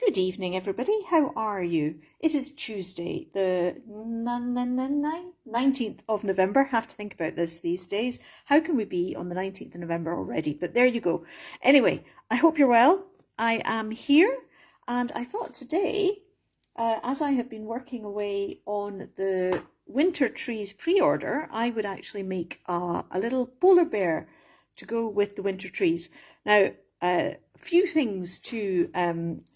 Good evening, everybody. How are you? It is Tuesday, the 19th of November. Have to think about this these days. How can we be on the 19th of November already? But there you go. Anyway, I hope you're well. I am here, and I thought today, as I have been working away on the winter trees pre-order, I would actually make a little polar bear to go with the winter trees. Now, a few things to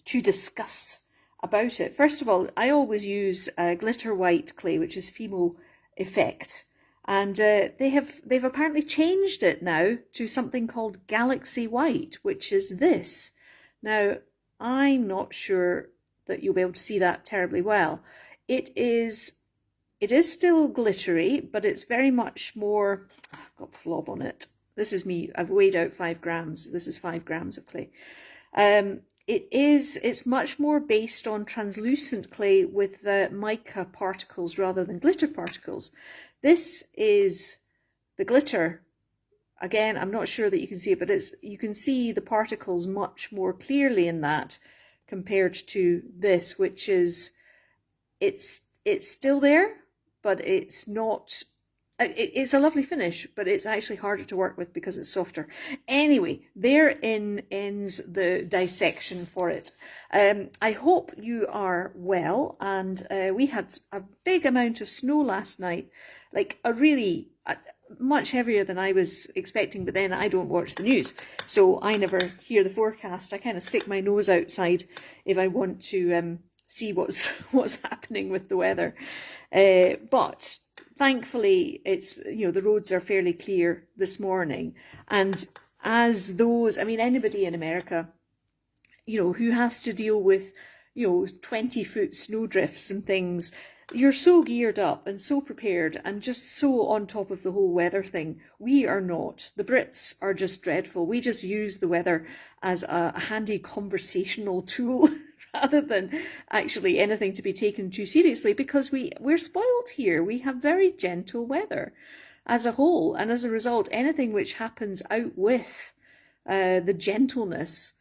discuss about it. First of all, I always use glitter white clay, which is Fimo Effect, and they've apparently changed it now to something called Galaxy White, which is this. Now, I'm not sure that you'll be able to see that terribly well. It is still glittery, but it's very much more. I've got flob on it. This is me. I've weighed out 5 grams. This is 5 grams of clay. It's much more based on translucent clay with the mica particles rather than glitter particles. This is the glitter. Again, I'm not sure that you can see it, but you can see the particles much more clearly in that compared to this, which is, it's still there, but it's not. It's a lovely finish, but it's actually harder to work with because it's softer. Anyway, therein ends the dissection for it. I hope you are well, and we had a big amount of snow last night, like a really much heavier than I was expecting, but then I don't watch the news, so I never hear the forecast. I kind of stick my nose outside if I want to see what's happening with the weather. But thankfully, the roads are fairly clear this morning. And as those, I mean, anybody in America, who has to deal with, 20-foot snow drifts and things, you're so geared up and so prepared and just so on top of the whole weather thing. We are not. The Brits are just dreadful. We just use the weather as a handy conversational tool rather than actually anything to be taken too seriously, because we're spoiled here. We have very gentle weather as a whole, and as a result, anything which happens out with the gentleness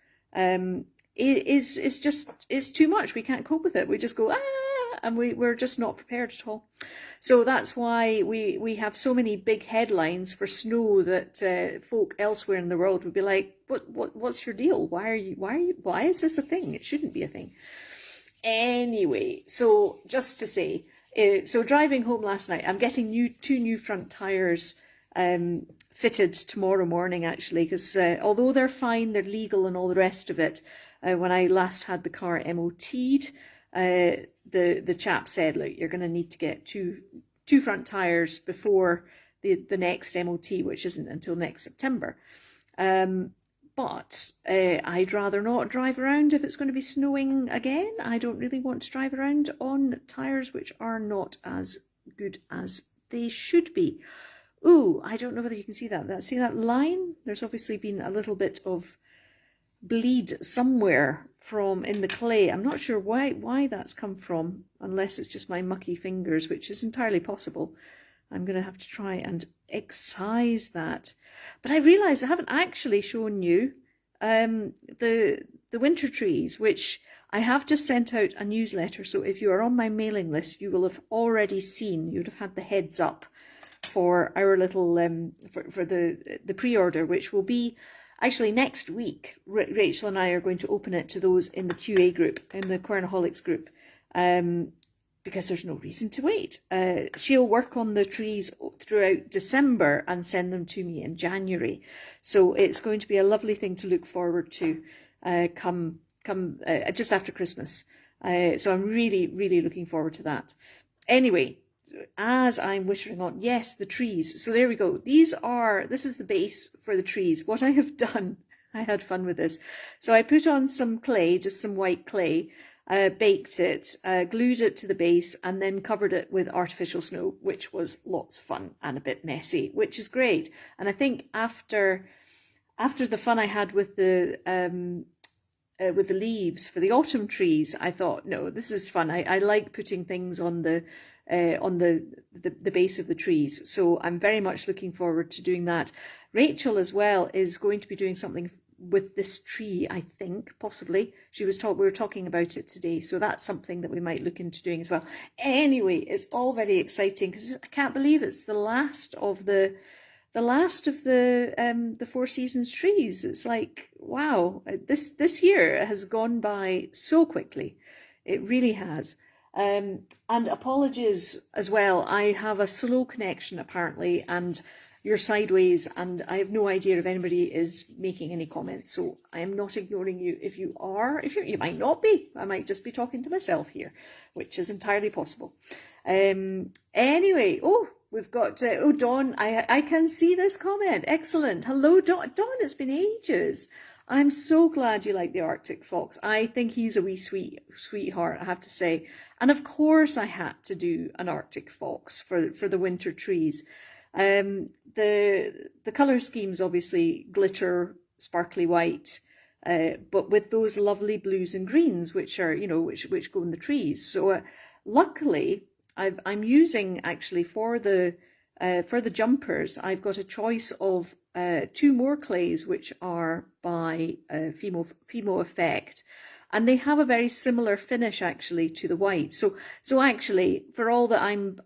is too much. We can't cope with it. We just go, and we're just not prepared at all. So that's why we have so many big headlines for snow that folk elsewhere in the world would be like, what's your deal? Why is this a thing? It shouldn't be a thing. Anyway, so just to say, so driving home last night, I'm getting two new front tires fitted tomorrow morning, actually, because although they're fine, they're legal and all the rest of it, when I last had the car MOT'd, the chap said, look, you're going to need to get two front tires before the next MOT, which isn't until next September. But I'd rather not drive around if it's going to be snowing again. I don't really want to drive around on tires which are not as good as they should be. Ooh, I don't know whether you can see that. See that line? There's obviously been a little bit of bleed somewhere from in the clay. I'm not sure why that's come from, unless it's just my mucky fingers, which is entirely possible. I'm going to have to try and excise that. But I realise I haven't actually shown you the winter trees, which I have just sent out a newsletter. So if you are on my mailing list, you will have already seen, you'd have had the heads up for our little, for the pre-order, which will be actually next week. Rachel and I are going to open it to those in the QA group, in the Quernaholics group, because there's no reason to wait. She'll work on the trees throughout December and send them to me in January. So it's going to be a lovely thing to look forward to come just after Christmas. So I'm really, really looking forward to that. Anyway, as I'm wittering on, yes, the trees. So there we go. This is the base for the trees. What I have done, I had fun with this. So I put on some clay, just some white clay, baked it, glued it to the base, and then covered it with artificial snow, which was lots of fun and a bit messy, which is great. And I think after the fun I had with the leaves for the autumn trees, I thought, no, this is fun. I like putting things on the base of the trees. So I'm very much looking forward to doing that. Rachel as well is going to be doing something with this tree, I think, possibly. We were talking about it today, so that's something that we might look into doing as well. Anyway, it's all very exciting because I can't believe it's the last of the Four Seasons trees. It's like, wow, this year has gone by so quickly. It really has. And apologies as well. I have a slow connection apparently, and you're sideways, and I have no idea if anybody is making any comments. So I am not ignoring you. If you are, you might not be. I might just be talking to myself here, which is entirely possible. Anyway, we've got Dawn. I can see this comment. Excellent. Hello, Dawn. Dawn, it's been ages. I'm so glad you like the Arctic fox. I think he's a wee sweetheart, I have to say. And of course I had to do an Arctic fox for the winter trees. The colour scheme's obviously glitter, sparkly white, but with those lovely blues and greens, which are, which go in the trees. So luckily, I'm using actually for the jumpers, I've got a choice of two more clays, which are by Fimo Effect, and they have a very similar finish actually to the white. So actually, for all that I am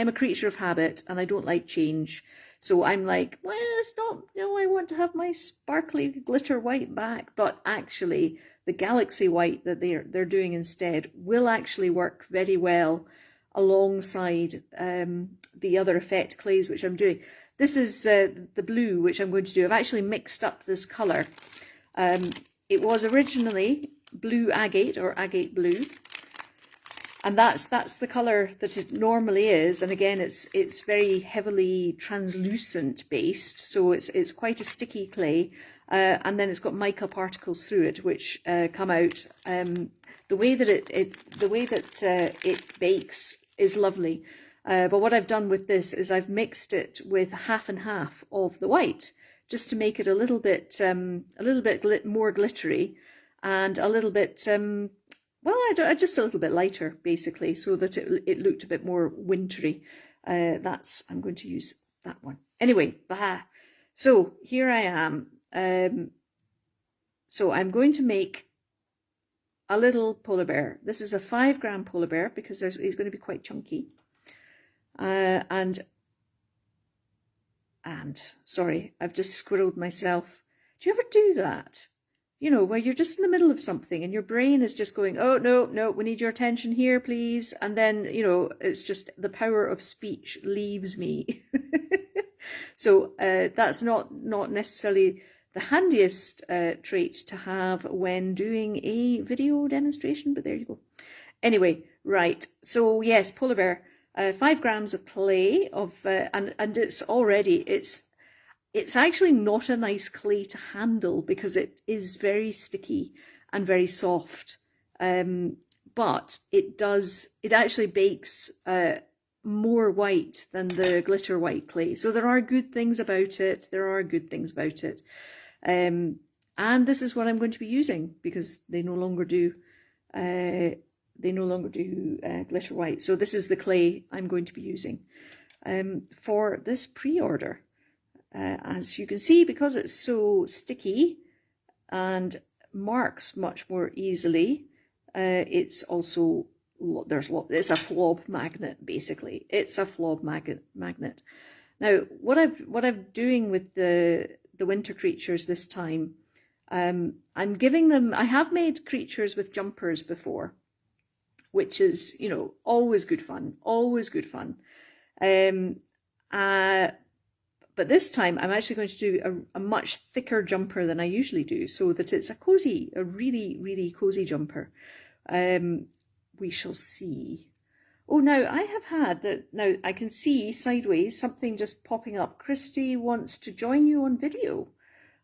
a creature of habit and I don't like change. So I'm like, well, it's not, I want to have my sparkly glitter white back, but actually the Galaxy White that they're doing instead will actually work very well alongside the other effect clays which I'm doing. This is the blue which I'm going to do. I've actually mixed up this colour. It was originally blue agate or agate blue, and that's the colour that it normally is. And again, it's very heavily translucent based, so it's quite a sticky clay, and then it's got mica particles through it which come out. The way that it bakes is lovely. But what I've done with this is I've mixed it with half and half of the white, just to make it a little bit more glittery, and a little bit just a little bit lighter, basically, so that it looked a bit more wintry. I'm going to use that one anyway. So here I am. So I'm going to make a little polar bear. This is a 5-gram polar bear because he's going to be quite chunky. And sorry, I've just squirreled myself. Do you ever do that? Where you're just in the middle of something and your brain is just going, oh, no, we need your attention here, please. And then, it's just the power of speech leaves me. So that's not necessarily the handiest trait to have when doing a video demonstration, but there you go. Anyway, right. So yes, polar bear. 5 grams of clay and it's actually not a nice clay to handle because it is very sticky and very soft, but it actually bakes more white than the glitter white clay. So there are good things about it. And this is what I'm going to be using because they no longer do glitter white. So this is the clay I'm going to be using for this pre-order. As you can see, because it's so sticky and marks much more easily, it's also it's a flob magnet, basically. It's a flob magnet. Now, what I'm doing with the winter creatures this time, I'm giving them. I have made creatures with jumpers before, which is, always good fun, but this time I'm actually going to do a much thicker jumper than I usually do, so that it's a really, really cozy jumper. We shall see. Oh, now I have had that. Now I can see sideways something just popping up. Christy wants to join you on video.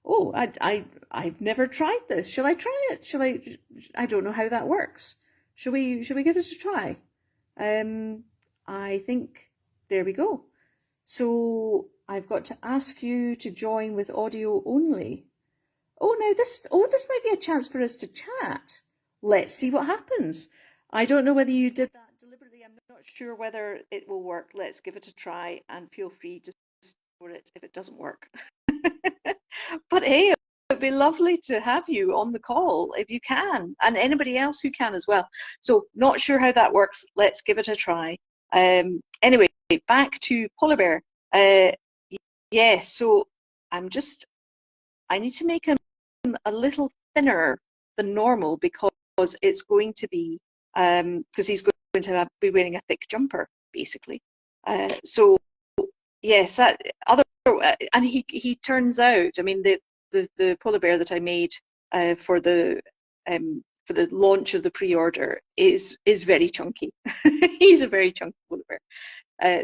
Oh, I've never tried this. Shall I try it? I don't know how that works. Shall we give it a try? I think, there we go. So I've got to ask you to join with audio only. Oh, now this might be a chance for us to chat. Let's see what happens. I don't know whether you did that deliberately. I'm not sure whether it will work. Let's give it a try and feel free to ignore it if it doesn't work. But hey, it'd be lovely to have you on the call if you can, and anybody else who can as well. So not sure how that works. Let's give it a try. Anyway, back to polar bear. Yes, so I need to make him a little thinner than normal because it's going to be, because he's going to be wearing a thick jumper, basically. So yes, and he turns out, I mean, the polar bear that I made for the launch of the pre-order is very chunky. He's a very chunky polar bear.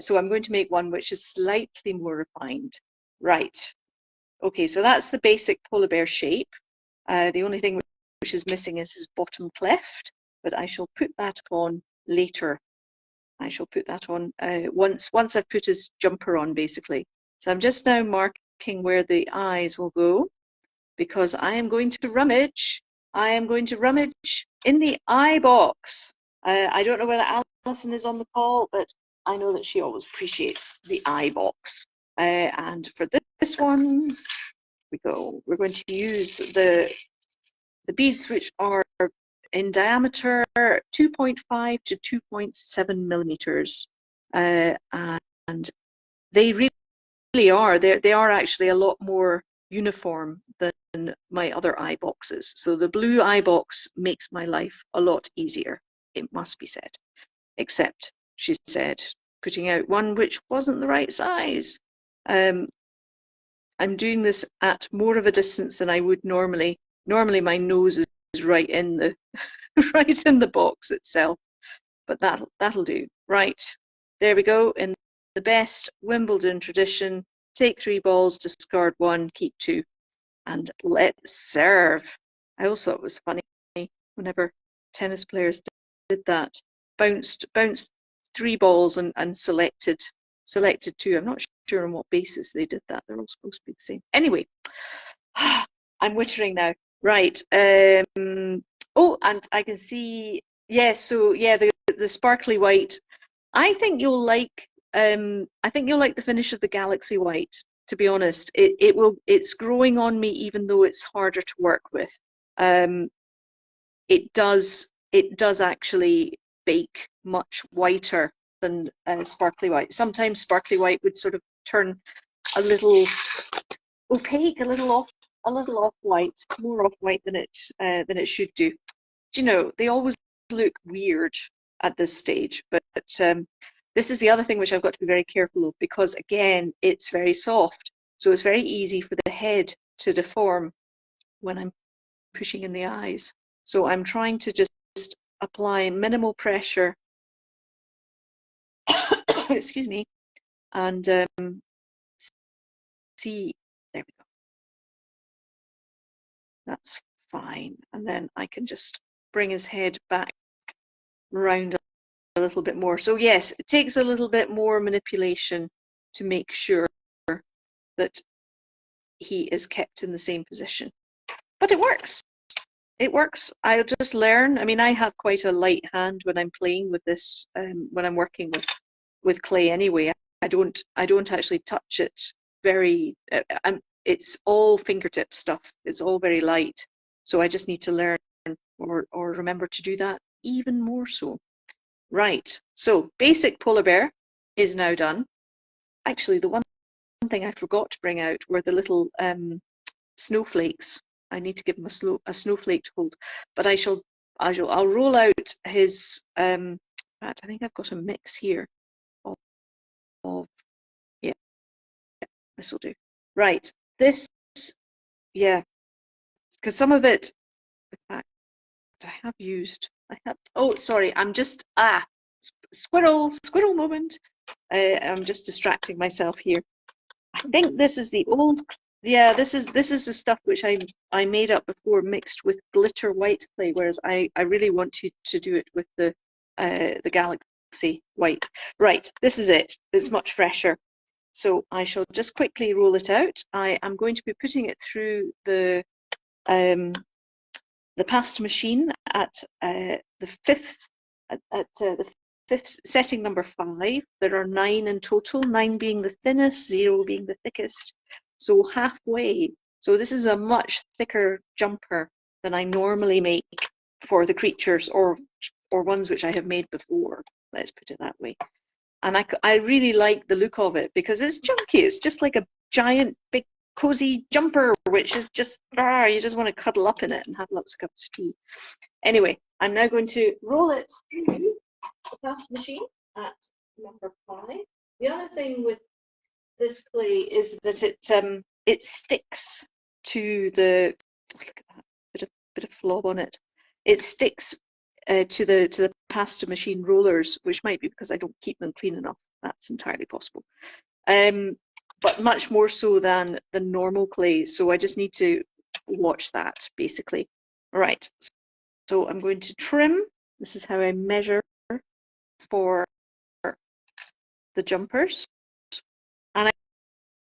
So I'm going to make one which is slightly more refined. Right. Okay, so that's the basic polar bear shape. The only thing which is missing is his bottom cleft, but I shall put that on later. I shall put that on once I've put his jumper on, basically. So I'm just now marking where the eyes will go, because I am going to rummage. I am going to rummage in the eye box. I don't know whether Alison is on the call, but I know that she always appreciates the eye box. And for this one, we're going to use the beads, which are in diameter 2.5 to 2.7 millimeters, and they really are. They are actually a lot more uniform than my other eye boxes. So the blue eye box makes my life a lot easier, it must be said. Except, she said, putting out one which wasn't the right size. I'm doing this at more of a distance than I would normally. Normally my nose is right in the right in the box itself, but that'll do. Right, there we go. In the best Wimbledon tradition, take 3 balls, discard 1, keep 2, and let's serve. I always thought it was funny whenever tennis players did that. Bounced 3 balls and selected 2. I'm not sure on what basis they did that. They're all supposed to be the same. Anyway, I'm wittering now. Right. Oh, and I can see. Yes. So yeah, the sparkly white. I think you'll like. I think you'll like the finish of the Galaxy White. To be honest, it's growing on me, even though it's harder to work with. It does actually bake much whiter than sparkly white. Sometimes sparkly white would sort of turn a little opaque, a little off white, more off white than it should do. Do you know, they always look weird at this stage, but this is the other thing which I've got to be very careful of, because again, it's very soft, so it's very easy for the head to deform when I'm pushing in the eyes. So I'm trying to just apply minimal pressure, excuse me, and see, there we go. That's fine. And then I can just bring his head back round a little bit more. So yes, it takes a little bit more manipulation to make sure that he is kept in the same position. But it works. It works. I'll just learn. I mean, I have quite a light hand when I'm playing with this, when I'm working with clay anyway. I don't actually touch it very, it's all fingertip stuff. It's all very light. So I just need to learn or remember to do that even more so. Right, so basic polar bear is now done. Actually, the one thing I forgot to bring out were the little snowflakes. I need to give him a snowflake to hold, but I'll roll out his. In fact, I think I've got a mix here of yeah, this will do. Right, this, yeah, because some of it, in fact, I have used. Oh, sorry, I'm just squirrel moment. I'm just distracting myself here. I think this is the old. Yeah, this is the stuff which I made up before, mixed with glitter white clay. Whereas I really want to do it with the Galaxy White. Right, this is it. It's much fresher. So I shall just quickly roll it out. I am going to be putting it through the pasta machine at the fifth setting, number 5. There are 9 in total, 9 being the thinnest, 0 being the thickest. So halfway. So this is a much thicker jumper than I normally make for the creatures or ones which I have made before. Let's put it that way. And I really like the look of it because it's chunky. It's just like a giant, big, cozy jumper, which is just, you just want to cuddle up in it and have lots of cups of tea. Anyway, I'm now going to roll it through the past machine at number 5. The other thing with this clay is that it sticks to the, look at that, bit of flob on it. It sticks to the pasta machine rollers, which might be because I don't keep them clean enough. That's entirely possible. But much more so than the normal clay. So I just need to watch that, basically. All right. So I'm going to trim. This is how I measure for the jumpers. And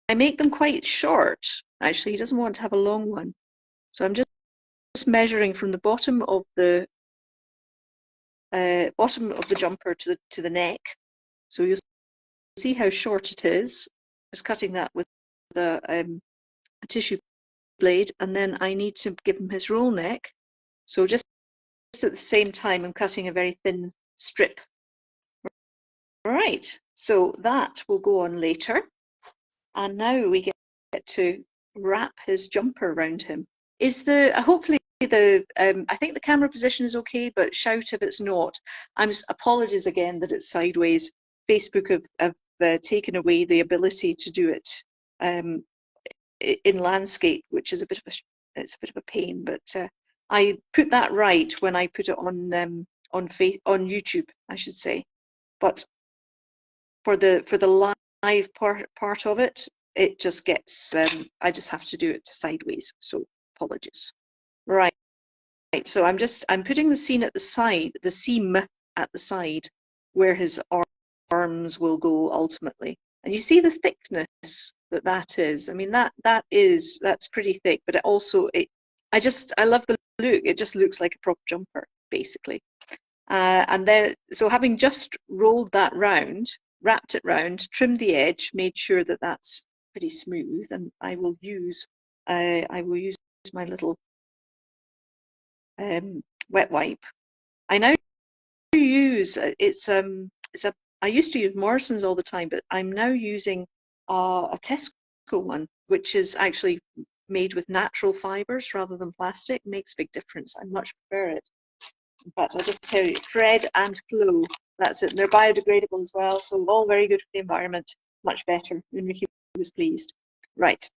I make them quite short. Actually, he doesn't want to have a long one. So I'm just measuring from the bottom of the jumper to the neck. So you'll see how short it is. Just cutting that with a tissue blade, and then I need to give him his roll neck. So just at the same time, I'm cutting a very thin strip. Right, so that will go on later. And now we get to wrap his jumper around him. Hopefully I think the camera position is okay, but shout if it's not. Apologies again that it's sideways. Facebook have taken away the ability to do it in landscape, which is a bit of a pain. But I put that right when I put it on YouTube, I should say. But for the live part of it, it just gets I just have to do it sideways. So apologies. Right. So I'm putting the seam at the side where his arms will go ultimately. And you see the thickness that is. I mean that's pretty thick, but I love the look. It just looks like a proper jumper, basically. And then, so having just rolled that round, wrapped it round, trimmed the edge, made sure that that's pretty smooth, and I will use my little wet wipe. I now use I used to use Morrison's all the time, but I'm now using a Tesco one, which is actually made with natural fibers rather than plastic. It makes a big difference. I much prefer it. In fact, I'll just tell you, thread and flow. That's it. And they're biodegradable as well, so all very good for the environment. Much better. Enrique was pleased. Right.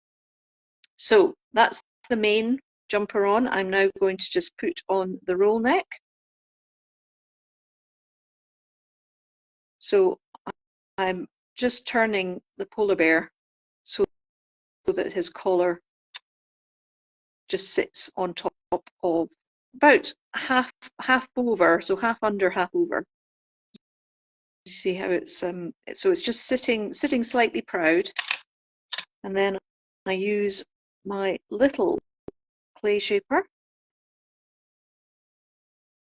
So that's the main jumper on. I'm now going to just put on the roll neck. So I'm just turning the polar bear so that his collar just sits on top of about half over, so half under, half over. You see how it's so it's just sitting slightly proud, and then I use my little clay shaper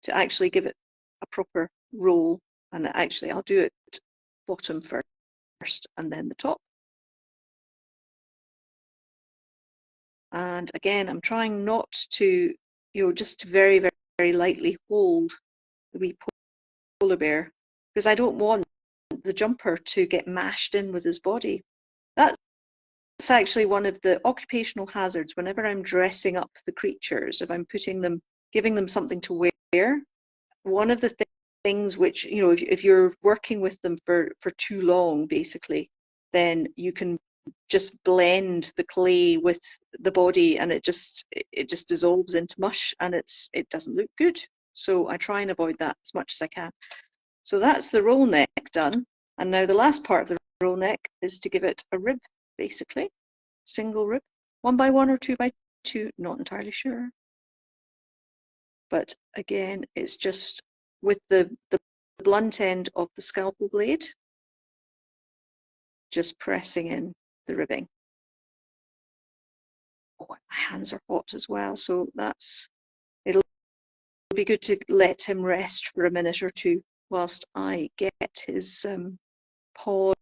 to actually give it a proper roll, and actually I'll do it bottom first and then the top. And again, I'm trying not to, just very, very, very lightly hold the wee polar bear, because I don't want the jumper to get mashed in with his body. That's actually one of the occupational hazards whenever I'm dressing up the creatures. If I'm giving them something to wear, one of the things which, if you're working with them for too long, basically, then you can just blend the clay with the body, and it just dissolves into mush, and it doesn't look good. So I try and avoid that as much as I can. So that's the roll neck done, and now the last part of the roll neck is to give it a rib, basically, single rib, 1 by 1 or 2 by 2, not entirely sure. But again, it's just with the blunt end of the scalpel blade, just pressing in the ribbing. Oh, my hands are hot as well, so it'll be good to let him rest for a minute or two whilst I get his paws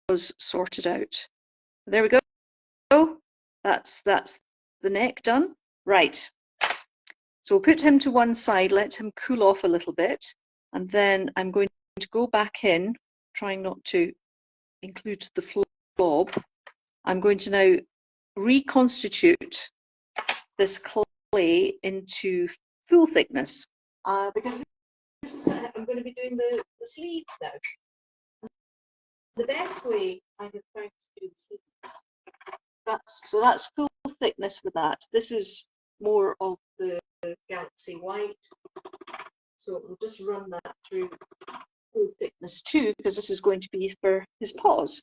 sorted out. There we go. That's the neck done. Right. So we'll put him to one side, let him cool off a little bit, and then I'm going to go back in, trying not to include the flob. I'm going to now reconstitute this clay into full thickness because this is, I'm going to be doing the sleeves now. The best way I have found to do the sleeves, that's full thickness with that. This is more of the Galaxy White, so we'll just run that through full thickness too, because this is going to be for his paws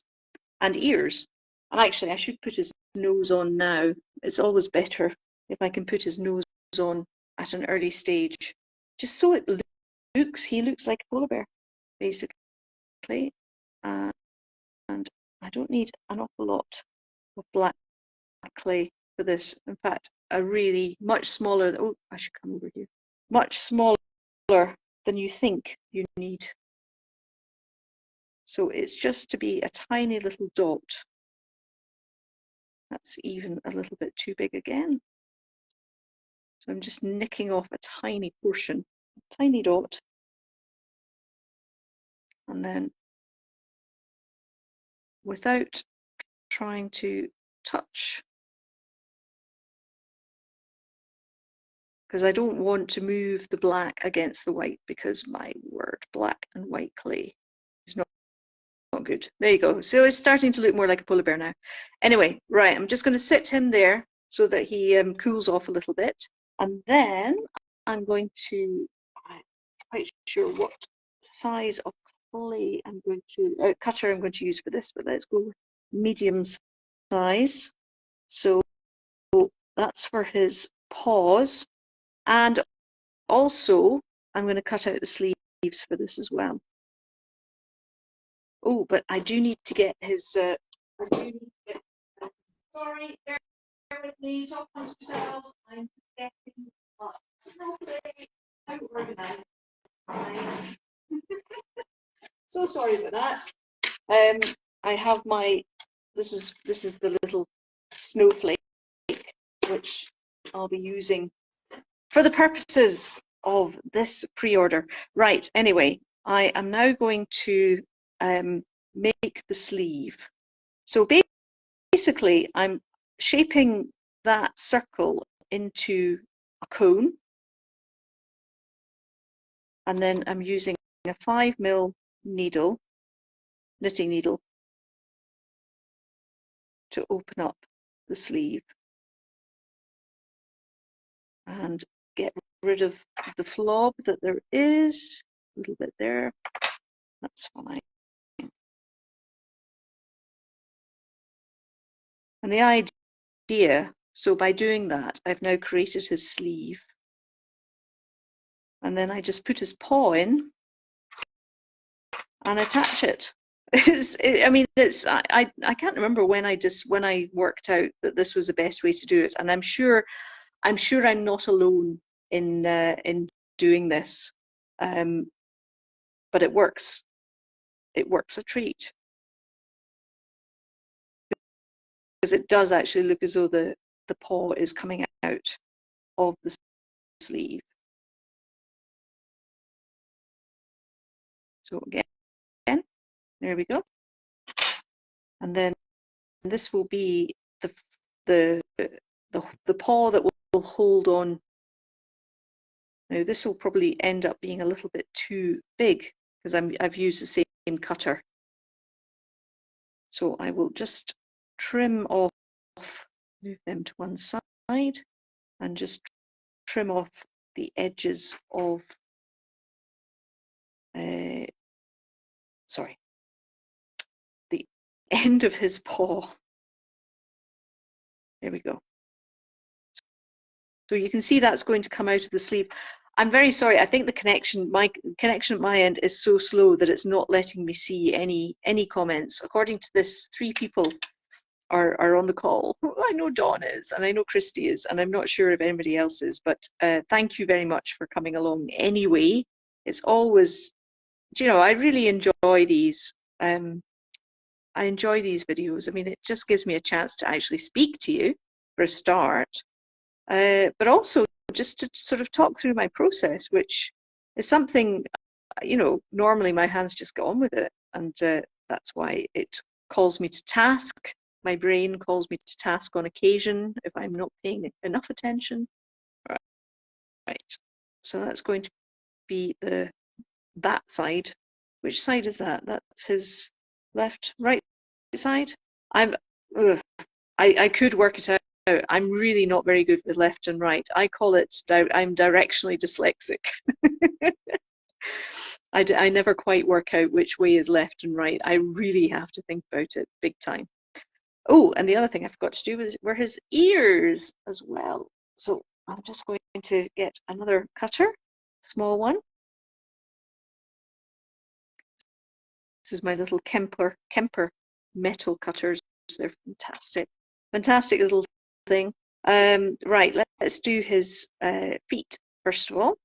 and ears. And actually I should put his nose on now. It's always better if I can put his nose on at an early stage, just so it he looks like a polar bear, basically. And I don't need an awful lot of black clay for this. In fact, a really much smaller, oh, I should come over here, much smaller than you think you need. So it's just to be a tiny little dot. That's even a little bit too big again. So I'm just nicking off a tiny portion, a tiny dot, and then without trying to touch, because I don't want to move the black against the white, because my word, black and white clay is not good. There you go. So it's starting to look more like a polar bear now. Anyway, right, I'm just going to sit him there so that he cools off a little bit. And then I'm going to, I'm not quite sure what size of clay I'm going to, cutter I'm going to use for this, but let's go with medium size. So that's for his paws. And also, I'm going to cut out the sleeves for this as well. Oh, but I do need to get his, I do need to get, sorry, bear with me, talk amongst yourselves. I'm getting snowflake, how organized I am. So sorry about that. I have my, this is the little snowflake, which I'll be using for the purposes of this pre-order. Right, anyway, I am now going to make the sleeve. So basically, I'm shaping that circle into a cone, and then I'm using a 5mm needle, knitting needle, to open up the sleeve and get rid of the flob that there is, a little bit there, that's fine. And the idea, so by doing that, I've now created his sleeve, and then I just put his paw in and attach it. I mean, it's I can't remember when I worked out that this was the best way to do it, and I'm sure I'm not alone in doing this, but it works. It works a treat, because it does actually look as though the paw is coming out of the sleeve. So again, there we go. And then this will be the paw that will hold on. Now this will probably end up being a little bit too big, because I've used the same cutter. So I will just trim off, move them to one side, and just trim off the edges of, sorry, the end of his paw. There we go. So you can see that's going to come out of the sleeve. I'm very sorry, I think my connection at my end is so slow that it's not letting me see any comments. According to this, 3 people are on the call. I know Dawn is, and I know Christy is, and I'm not sure if anybody else is, but thank you very much for coming along anyway. It's always, you know, I really enjoy these. I enjoy these videos. I mean, it just gives me a chance to actually speak to you for a start, but also just to sort of talk through my process, which is something, normally my hands just get on with it, and that's why it calls me to task. My brain calls me to task on occasion if I'm not paying enough attention. Right. So that's going to be that side. Which side is that? That's his left, right side. I'm. Ugh, I could work it out. I'm really not very good with left and right. I call it. I'm directionally dyslexic. I never quite work out which way is left and right. I really have to think about it big time. Oh, and the other thing I forgot to do were his ears as well. So I'm just going to get another cutter, small one. This is my little Kemper metal cutters. They're fantastic. Fantastic little thing. Right, let's do his feet first of all.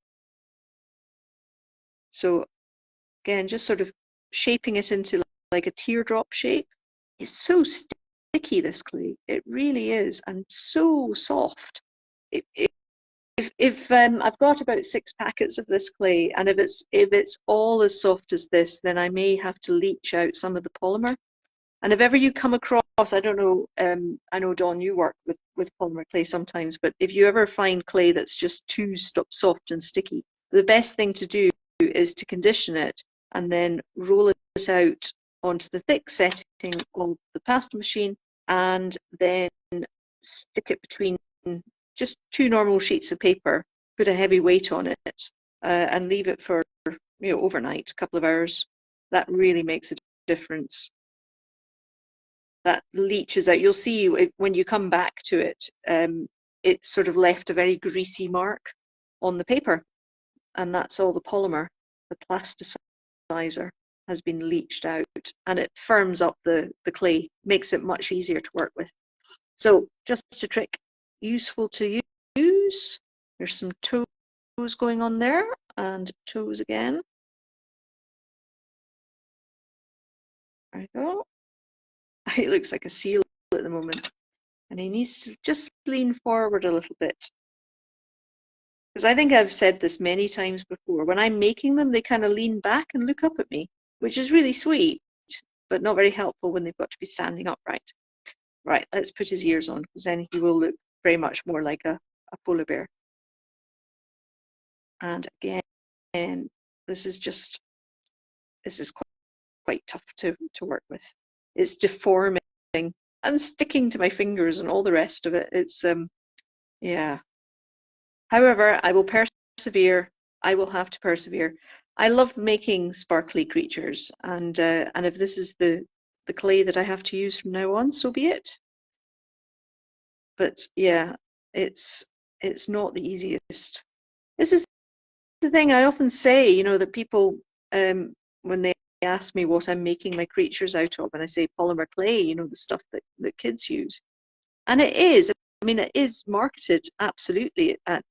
So again, just sort of shaping it into like a teardrop shape. It's so sticky, this clay. It really is, and so soft. If I've got about 6 packets of this clay, and if it's all as soft as this, then I may have to leach out some of the polymer. And if ever you come across, I don't know, I know Dawn, you work with polymer clay sometimes, but if you ever find clay that's just too soft and sticky, the best thing to do is to condition it and then roll it out onto the thick setting of the pasta machine, and then stick it between just 2 normal sheets of paper, put a heavy weight on it, and leave it for overnight, a couple of hours. That really makes a difference. That leaches out. You'll see when you come back to it, it's sort of left a very greasy mark on the paper, and that's all the polymer, the plasticizer, has been leached out, and it firms up the clay, makes it much easier to work with. So just a trick, useful to use. There's some toes going on there, and toes again. There we go. It looks like a seal at the moment, and he needs to just lean forward a little bit. Because I think I've said this many times before. When I'm making them, they kind of lean back and look up at me, which is really sweet, but not very helpful when they've got to be standing upright. Right, let's put his ears on, because then he will look very much more like a polar bear. And again, this is quite tough to work with. It's deforming and sticking to my fingers and all the rest of it. It's yeah. However, I will persevere. I will have to persevere. I love making sparkly creatures, and if this is the clay that I have to use from now on, so be it. But yeah, it's not the easiest. This is the thing I often say, that people, when they ask me what I'm making my creatures out of, and I say polymer clay, the stuff that kids use, and it is. I mean, it is marketed absolutely at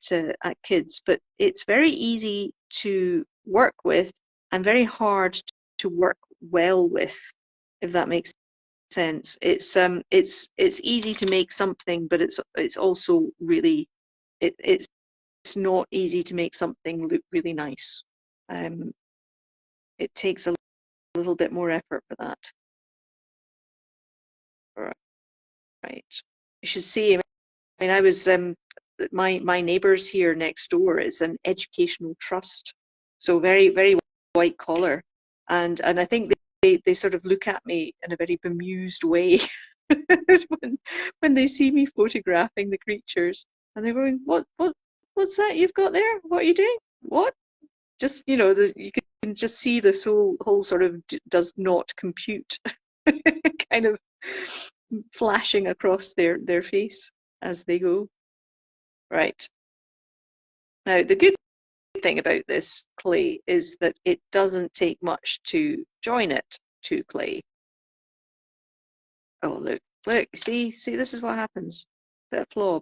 kids, but it's very easy to work with and very hard to work well with, if that makes sense. It's easy to make something, but it's also really it's not easy to make something look really nice. It takes a little bit more effort for that. Right. You should see. I mean, I was my neighbours here next door is an educational trust, so very very white collar, and I think they sort of look at me in a very bemused way when they see me photographing the creatures, and they're going, what's that you've got there? What are you doing? What? Just you can just see this whole sort of does not compute kind of flashing across their face as they go. Right. Now, the good thing about this clay is that it doesn't take much to join it to clay. Oh, look, see, this is what happens. Bit of flob.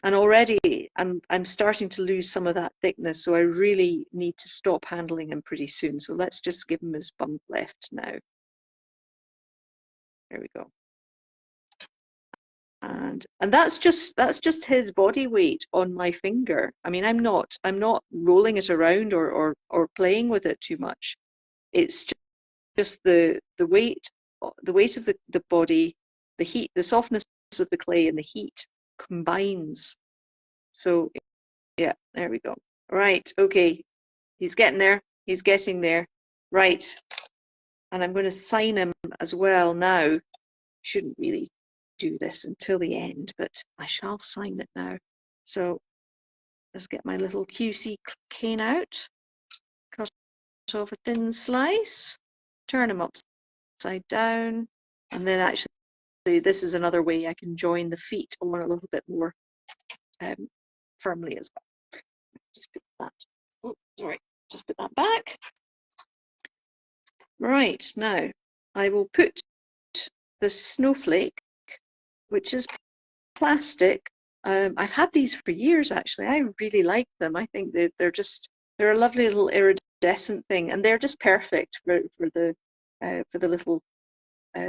And already I'm starting to lose some of that thickness, so I really need to stop handling him pretty soon. So let's just give him his bump left now. There we go. and that's just his body weight on my finger. I mean, I'm not rolling it around or playing with it too much. It's just the weight of the body, the heat, the softness of the clay and the heat combines. So yeah, there we go. Right, okay. He's getting there. He's getting there. Right. And I'm going to sign him as well now. Shouldn't really do this until the end, but I shall sign it now. So let's get my little QC cane out, cut off a thin slice, turn him upside down, and then actually this is another way I can join the feet on a little bit more firmly as well. Just put that. Oh, sorry. Just put that back. Right, now I will put the snowflake, which is plastic. I've had these for years actually. I really like them. I think they're a lovely little iridescent thing, and they're just perfect for the little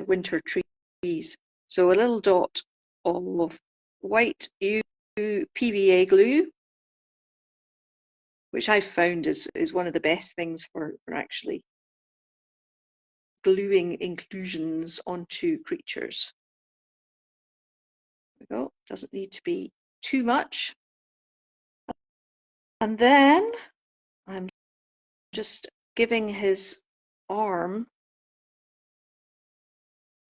winter trees. So a little dot of white PVA glue, which I've found is one of the best things for actually gluing inclusions onto creatures. There we go. Doesn't need to be too much. And then I'm just giving his arm,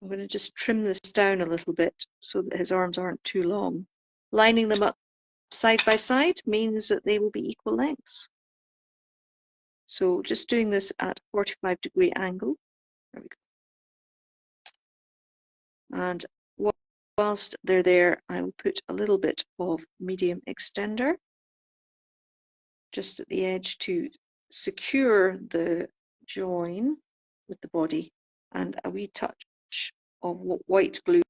I'm going to just trim this down a little bit so that his arms aren't too long. Lining them up side by side means that they will be equal lengths. So just doing this at a 45-degree angle. There we go. And whilst they're there, I will put a little bit of medium extender just at the edge to secure the join with the body, and a wee touch of white glue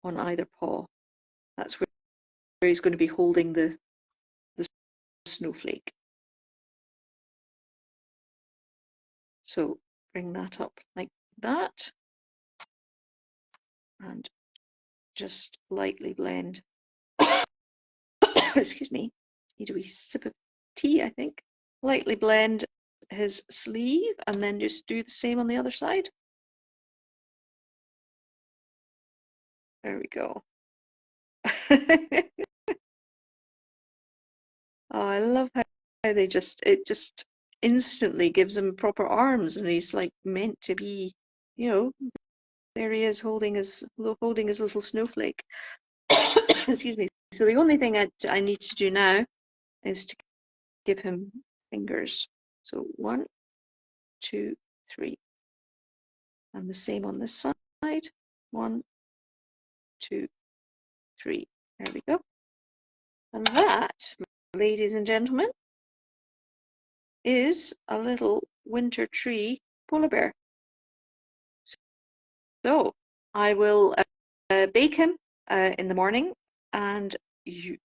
on either paw. That's where he's going to be holding the snowflake. So bring that up like that and just lightly blend. Excuse me, need a wee sip of tea, I think. Lightly blend his sleeve and then just do the same on the other side. There we go. Oh, I love how it just instantly gives him proper arms, and he's like meant to be, you know, there he is holding his little snowflake. Excuse me. So the only thing I need to do now is to give him fingers. So 1, 2, 3. And the same on this side. 1, 2, 3. There we go. And that, ladies and gentlemen, is a little winter tree polar bear. So I will bake him in the morning, and you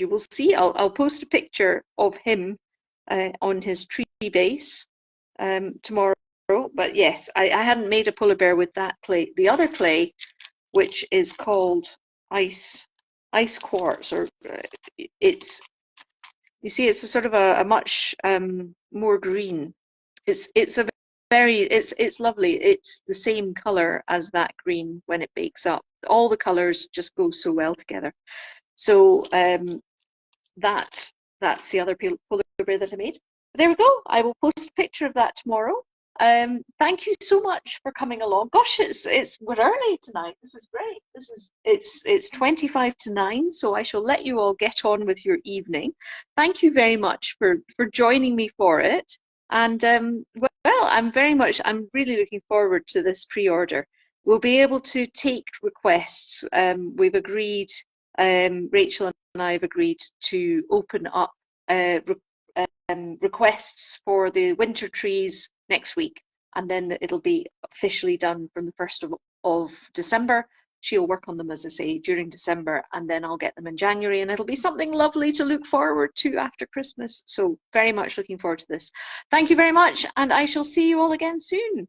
will see. I'll post a picture of him on his tree base tomorrow. But yes, I hadn't made a polar bear with that clay. The other clay, which is called ice quartz, or you see, it's a sort of a much more green. It's a very it's lovely. It's the same color as that green when it bakes up. All the colors just go so well together. So that's the other polar bear that I made. There we go. I will post a picture of that tomorrow. Thank you so much for coming along. Gosh, we're early tonight. This is great. It's 25 to 9, so I shall let you all get on with your evening. Thank you very much for joining me for it. And well, I'm really looking forward to this pre-order. We'll be able to take requests. We've agreed, Rachel and I have agreed to open up requests for the winter trees next week, and then it'll be officially done from the 1st of December. She'll work on them, as I say, during December, and then I'll get them in January, and it'll be something lovely to look forward to after Christmas. So very much looking forward to this. Thank you very much, and I shall see you all again soon.